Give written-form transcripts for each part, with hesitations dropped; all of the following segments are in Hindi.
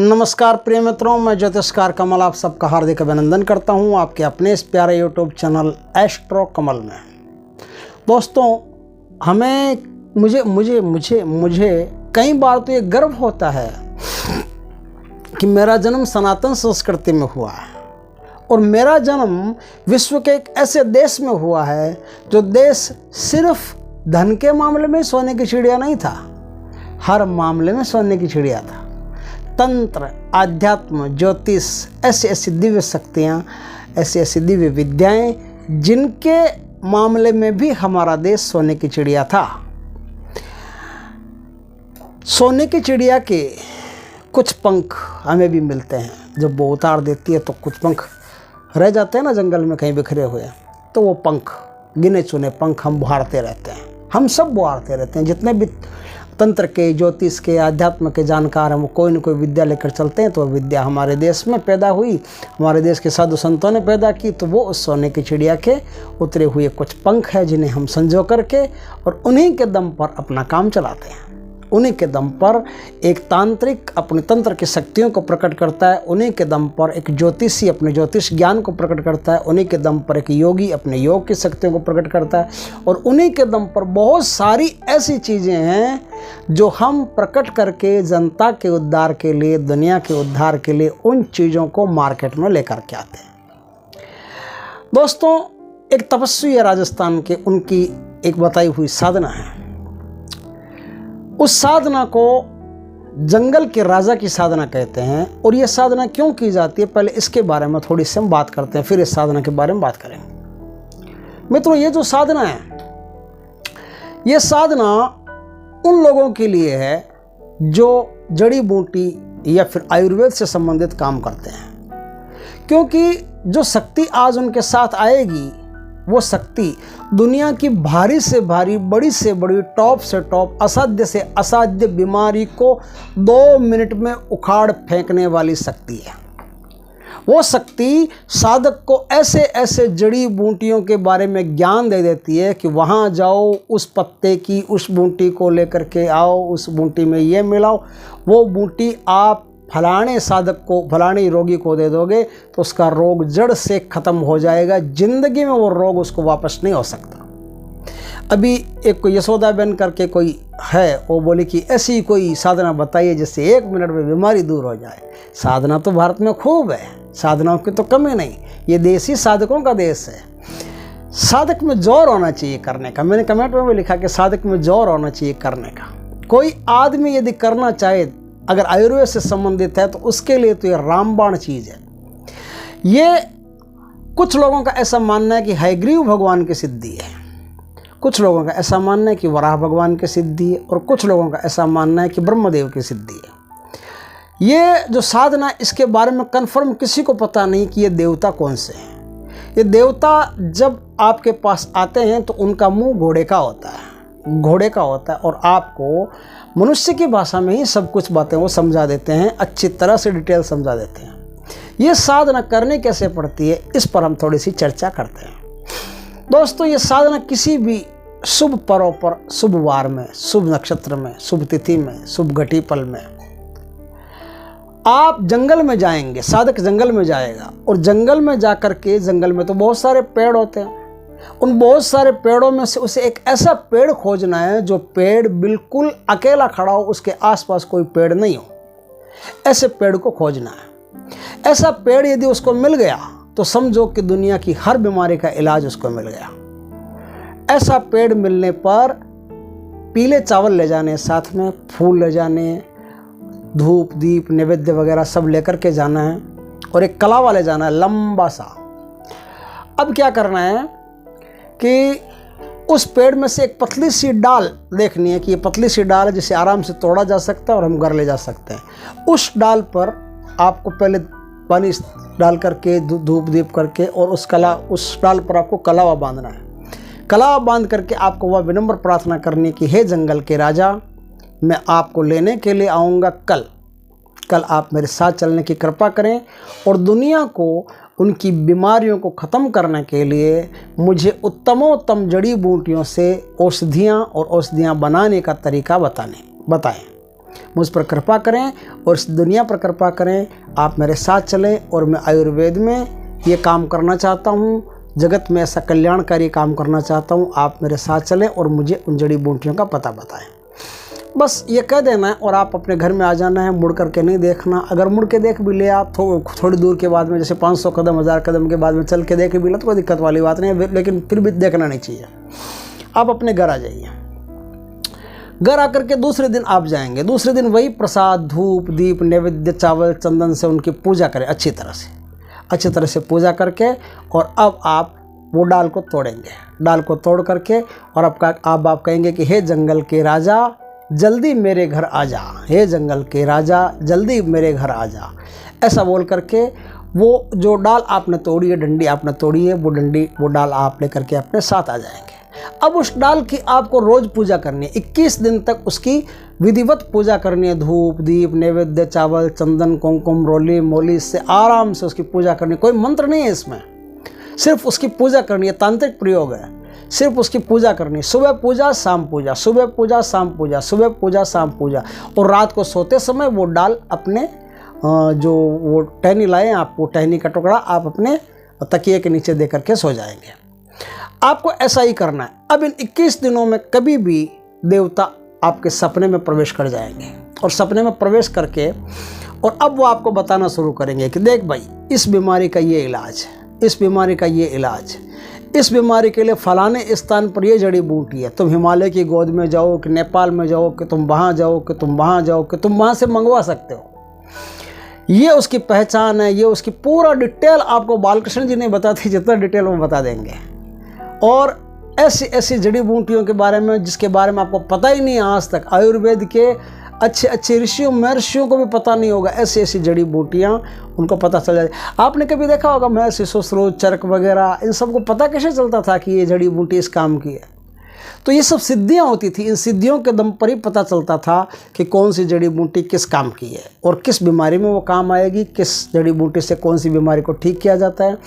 नमस्कार प्रिय मित्रों, मैं ज्योतिषकार कमल आप सबका हार्दिक अभिनंदन करता हूं आपके अपने इस प्यारे यूट्यूब चैनल एस्ट्रो कमल में। दोस्तों, मुझे कई बार तो ये गर्व होता है कि मेरा जन्म सनातन संस्कृति में हुआ है और मेरा जन्म विश्व के एक ऐसे देश में हुआ है जो देश सिर्फ धन के मामले में सोने की चिड़िया नहीं था, हर मामले में सोने की चिड़िया था। तंत्र, आध्यात्म, ज्योतिष, ऐसी ऐसी दिव्य शक्तियाँ, ऐसी ऐसी दिव्य विद्याएं जिनके मामले में भी हमारा देश सोने की चिड़िया था। सोने की चिड़िया के कुछ पंख हमें भी मिलते हैं। जब वो उतार देती है तो कुछ पंख रह जाते हैं ना जंगल में कहीं बिखरे हुए, तो वो पंख, गिने चुने पंख हम बुहारते रहते हैं। हम सब बुहारते रहते हैं। जितने भी तंत्र के, ज्योतिष के, अध्यात्म के जानकार हैं, वो कोई न कोई विद्या लेकर चलते हैं। तो विद्या हमारे देश में पैदा हुई, हमारे देश के साधु संतों ने पैदा की। तो वो उस सोने की चिड़िया के उतरे हुए कुछ पंख हैं जिन्हें हम संजो करके और उन्हीं के दम पर अपना काम चलाते हैं। उन्हीं के दम पर एक तांत्रिक अपने तंत्र की शक्तियों को प्रकट करता है। उन्हीं के दम पर एक ज्योतिषी अपने ज्योतिष ज्ञान को प्रकट करता है। उन्हीं के दम पर एक योगी अपने योग की शक्तियों को प्रकट करता है। और उन्हीं के दम पर बहुत सारी ऐसी चीज़ें हैं जो हम प्रकट करके जनता के उद्धार के लिए, दुनिया के उद्धार के लिए उन चीज़ों को मार्केट में लेकर के आते हैं। दोस्तों, एक तपस्वी है राजस्थान के, उनकी एक बताई हुई साधना है। उस साधना को जंगल के राजा की साधना कहते हैं। और ये साधना क्यों की जाती है, पहले इसके बारे में थोड़ी सी हम बात करते हैं, फिर इस साधना के बारे में बात करेंगे। मित्रों, ये जो साधना है, ये साधना उन लोगों के लिए है जो जड़ी बूटी या फिर आयुर्वेद से संबंधित काम करते हैं। क्योंकि जो शक्ति आज उनके साथ आएगी, वो शक्ति दुनिया की भारी से भारी, बड़ी से बड़ी, टॉप से टॉप, असाध्य से असाध्य बीमारी को 2 मिनट में उखाड़ फेंकने वाली शक्ति है। वो शक्ति साधक को ऐसे ऐसे जड़ी बूटियों के बारे में ज्ञान दे देती है कि वहाँ जाओ, उस पत्ते की उस बूटी को लेकर के आओ, उस बूटी में ये मिलाओ, वो बूटी आप फलाने साधक को, फलाने रोगी को दे दोगे तो उसका रोग जड़ से ख़त्म हो जाएगा। ज़िंदगी में वो रोग उसको वापस नहीं हो सकता। अभी एक कोई यशोदा बहन करके कोई है, वो बोली कि ऐसी कोई साधना बताइए जिससे 1 मिनट में बीमारी दूर हो जाए। साधना तो भारत में खूब है, साधनाओं की तो कमी नहीं। ये देश ही साधकों का देश है। साधक में जोर होना चाहिए करने का। मैंने कमेंट में भी लिखा कि साधक में जोर होना चाहिए करने का। कोई आदमी यदि करना चाहे, अगर आयुर्वेद से संबंधित है, तो उसके लिए तो ये रामबाण चीज़ है। ये कुछ लोगों का ऐसा मानना है कि हयग्रीव भगवान की सिद्धि है, कुछ लोगों का ऐसा मानना है कि वराह भगवान की सिद्धि है, और कुछ लोगों का ऐसा मानना है कि ब्रह्मदेव की सिद्धि है। ये जो साधना, इसके बारे में कन्फर्म किसी को पता नहीं कि ये देवता कौन से हैं। ये देवता जब आपके पास आते हैं तो उनका मुँह घोड़े का होता है, और आपको मनुष्य की भाषा में ही सब कुछ बातें वो समझा देते हैं, अच्छी तरह से डिटेल समझा देते हैं। ये साधना करने कैसे पड़ती है, इस पर हम थोड़ी सी चर्चा करते हैं। दोस्तों, ये साधना किसी भी शुभ पर्व पर, शुभ वार में, शुभ नक्षत्र में, शुभ तिथि में, शुभ घटी पल में आप जंगल में जाएंगे, साधक जंगल में जाएगा, और जंगल में जा कर के, जंगल में तो बहुत सारे पेड़ होते हैं, उन बहुत सारे पेड़ों में से उसे एक ऐसा पेड़ खोजना है जो पेड़ बिल्कुल अकेला खड़ा हो, उसके आसपास कोई पेड़ नहीं हो, ऐसे पेड़ को खोजना है। ऐसा पेड़ यदि उसको मिल गया तो समझो कि दुनिया की हर बीमारी का इलाज उसको मिल गया। ऐसा पेड़ मिलने पर पीले चावल ले जाने, साथ में फूल ले जाने, धूप दीप नैवेद्य वगैरह सब लेकर के जाना है, और एक कलावा ले जाना है लंबा सा। अब क्या करना है कि उस पेड़ में से एक पतली सी डाल देखनी है कि ये पतली सी डाल है जिसे आराम से तोड़ा जा सकता है और हम घर ले जा सकते हैं। उस डाल पर आपको पहले पानी डाल करके, धूप दीप करके, और उस डाल पर आपको कलावा बांधना है। कलावा बांध करके आपको वह विनम्र प्रार्थना करनी कि हे जंगल के राजा, मैं आपको लेने के लिए आऊँगा कल आप मेरे साथ चलने की कृपा करें, और दुनिया को उनकी बीमारियों को ख़त्म करने के लिए मुझे उत्तमोत्तम जड़ी बूटियों से औषधियाँ और औषधियाँ बनाने का तरीका बताएं। मुझ पर कृपा करें और इस दुनिया पर कृपा करें। आप मेरे साथ चलें और मैं आयुर्वेद में ये काम करना चाहता हूँ, जगत में ऐसा कल्याणकारी काम करना चाहता हूँ। आप मेरे साथ चलें और मुझे उन जड़ी बूटियों का पता बताएं। बस ये कह देना है और आप अपने घर में आ जाना है, मुड़ करके नहीं देखना। अगर मुड़ के देख भी ले आप थोड़ी दूर के बाद में, जैसे 500 कदम 1000 कदम के बाद में चल के देख भी ले तो कोई दिक्कत वाली बात नहीं है, लेकिन फिर भी देखना नहीं चाहिए। आप अपने घर आ जाइए। घर आकर के दूसरे दिन आप जाएंगे, दूसरे दिन वही प्रसाद, धूप, दीप, नैवेद्य, चावल, चंदन से उनकी पूजा करें अच्छी तरह से पूजा करके। और अब आप वो डाल को तोड़ेंगे। डाल को तोड़ करके और अब आप कहेंगे कि हे जंगल के राजा जल्दी मेरे घर आ जा, हे जंगल के राजा जल्दी मेरे घर आ जा। ऐसा बोल करके वो जो डाल आपने तोड़ी है, डंडी आपने तोड़ी है, वो डाल आप लेकर के अपने साथ आ जाएंगे। अब उस डाल की आपको रोज़ पूजा करनी है। 21 दिन तक उसकी विधिवत पूजा करनी है। धूप, दीप, नैवेद्य, चावल, चंदन, कुमकुम, रोली मोली से आराम से उसकी पूजा करनी। कोई मंत्र नहीं है इसमें, सिर्फ उसकी पूजा करनी है। तांत्रिक प्रयोग है, सिर्फ उसकी पूजा करनी। सुबह पूजा, शाम पूजा, सुबह पूजा, शाम पूजा, सुबह पूजा, शाम पूजा। और रात को सोते समय वो डाल अपने जो वो टहनी लाए आप, वो टहनी का टुकड़ा आप अपने तकिए के नीचे दे करके सो जाएंगे। आपको ऐसा ही करना है। अब इन 21 दिनों में कभी भी देवता आपके सपने में प्रवेश कर जाएंगे और सपने में प्रवेश करके और अब वो आपको बताना शुरू करेंगे कि देख भाई, इस बीमारी का ये इलाज, इस बीमारी का ये इलाज, इस बीमारी के लिए फलाने स्थान पर ये जड़ी बूटी है। तुम हिमालय की गोद में जाओ कि नेपाल में जाओ कि तुम वहाँ जाओ कि तुम वहाँ जाओ कि तुम वहाँ से मंगवा सकते हो। ये उसकी पहचान है, ये उसकी पूरा डिटेल आपको बालकृष्ण जी ने बता दी, जितना डिटेल वो बता देंगे। और ऐसी ऐसी जड़ी बूटियों के बारे में जिसके बारे में आपको पता ही नहीं आज तक, आयुर्वेद के अच्छे अच्छे ऋषियों महर्षियों को भी पता नहीं होगा। ऐसी ऐसी जड़ी बूटियाँ उनको पता चल जाए। आपने कभी देखा होगा महर्षि सुश्रुत, चरक वगैरह, इन सबको पता कैसे चलता था कि ये जड़ी बूटी इस काम की है? तो ये सब सिद्धियाँ होती थी। इन सिद्धियों के दम पर ही पता चलता था कि कौन सी जड़ी बूटी किस काम की है और किस बीमारी में वो काम आएगी, किस जड़ी बूटी से कौन सी बीमारी को ठीक किया जाता है।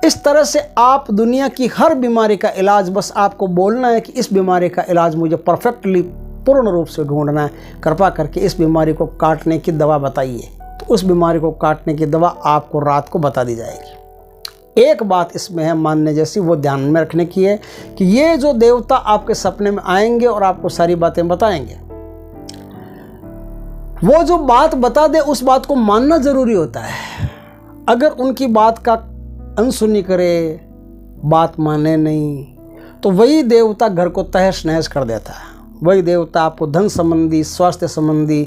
इस तरह से आप दुनिया की हर बीमारी का इलाज, बस आपको बोलना है कि इस बीमारी का इलाज मुझे परफेक्टली पूर्ण रूप से ढूंढना है, कृपा करके इस बीमारी को काटने की दवा बताइए। तो उस बीमारी को काटने की दवा आपको रात को बता दी जाएगी। एक बात इसमें है मानने जैसी, वो ध्यान में रखने की है कि ये जो देवता आपके सपने में आएंगे और आपको सारी बातें बताएंगे, वो जो बात बता दे उस बात को मानना जरूरी होता है। अगर उनकी बात का अनसुनी करे, बात माने नहीं, तो वही देवता घर को तहस नहस कर देता है। वही देवता आपको धन संबंधी, स्वास्थ्य संबंधी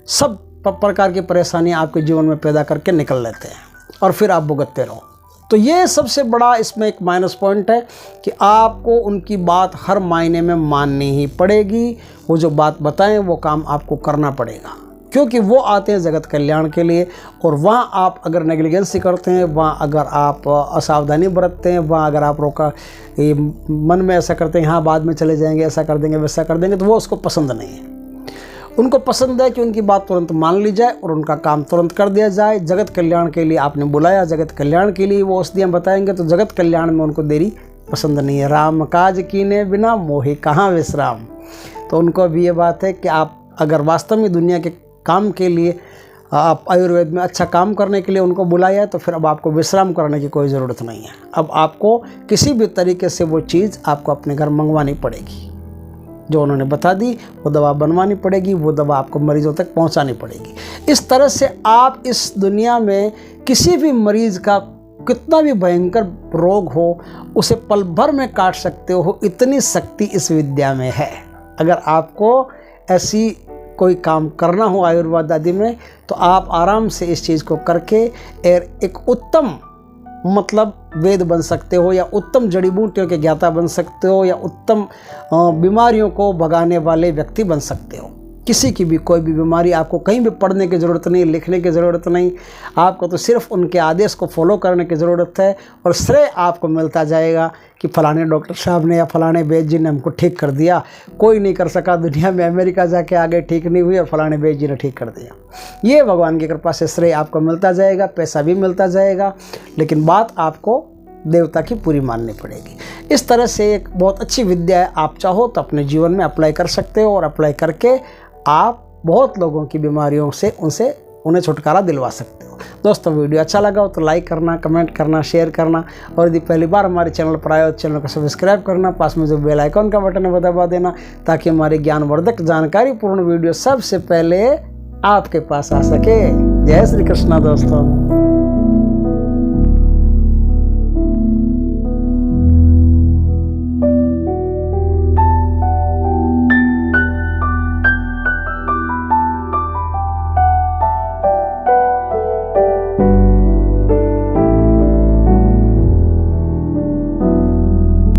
सब प्रकार की परेशानियां आपके जीवन में पैदा करके निकल लेते हैं और फिर आप भुगतते रहो। तो ये सबसे बड़ा इसमें एक माइनस पॉइंट है कि आपको उनकी बात हर मायने में माननी ही पड़ेगी। वो जो बात बताएं वो काम आपको करना पड़ेगा, क्योंकि वो आते हैं जगत कल्याण के लिए। और वहाँ आप अगर नेग्लिजेंसी करते हैं, वहाँ अगर आप असावधानी बरतते हैं, वहाँ अगर आप मन में ऐसा करते हैं हाँ बाद में चले जाएंगे, ऐसा कर देंगे, वैसा कर देंगे, तो वो उसको पसंद नहीं है। उनको पसंद है कि उनकी बात तुरंत मान ली जाए और उनका काम तुरंत कर दिया जाए। जगत कल्याण के लिए आपने बुलाया, जगत कल्याण के लिए वो औषधियाँ बताएंगे, तो जगत कल्याण में उनको देरी पसंद नहीं है। राम काज कीने बिना मोहि कहाँ विश्राम। तो उनको भी ये बात है कि आप अगर वास्तव में दुनिया के काम के लिए, आप आयुर्वेद में अच्छा काम करने के लिए उनको बुलाया है, तो फिर अब आपको विश्राम करने की कोई ज़रूरत नहीं है। अब आपको किसी भी तरीके से वो चीज़ आपको अपने घर मंगवानी पड़ेगी। जो उन्होंने बता दी वो दवा बनवानी पड़ेगी, वो दवा आपको मरीजों तक पहुंचानी पड़ेगी। इस तरह से आप इस दुनिया में किसी भी मरीज़ का कितना भी भयंकर रोग हो, उसे पल भर में काट सकते हो। इतनी शक्ति इस विद्या में है। अगर आपको ऐसी कोई काम करना हो आयुर्वेद आदि में, तो आप आराम से इस चीज़ को करके एक उत्तम वेद बन सकते हो, या उत्तम जड़ी बूटियों के ज्ञाता बन सकते हो, या उत्तम बीमारियों को भगाने वाले व्यक्ति बन सकते हो। किसी की भी कोई भी बीमारी, आपको कहीं भी पढ़ने की ज़रूरत नहीं, लिखने की ज़रूरत नहीं, आपको तो सिर्फ उनके आदेश को फॉलो करने की ज़रूरत है। और श्रेय आपको मिलता जाएगा कि फलाने डॉक्टर साहब ने या फलाने वैद्य जी ने हमको ठीक कर दिया। कोई नहीं कर सका दुनिया में, अमेरिका जाके आगे ठीक नहीं हुई और फलाने वैद्य जी ने ठीक कर दिया। ये भगवान की कृपा से श्रेय आपको मिलता जाएगा, पैसा भी मिलता जाएगा, लेकिन बात आपको देवता की पूरी माननी पड़ेगी। इस तरह से एक बहुत अच्छी विद्या है। आप चाहो तो अपने जीवन में अप्लाई कर सकते हो और अप्लाई करके आप बहुत लोगों की बीमारियों से उन्हें छुटकारा दिलवा सकते हो। दोस्तों वीडियो अच्छा लगा हो तो लाइक करना, कमेंट करना, शेयर करना, और यदि पहली बार हमारे चैनल पर आए हो तो चैनल को सब्सक्राइब करना, पास में जो बेल आइकन का बटन है वो दबा देना, ताकि हमारी ज्ञानवर्धक जानकारीपूर्ण वीडियो सबसे पहले आपके पास आ सके। जय श्री कृष्णा दोस्तों।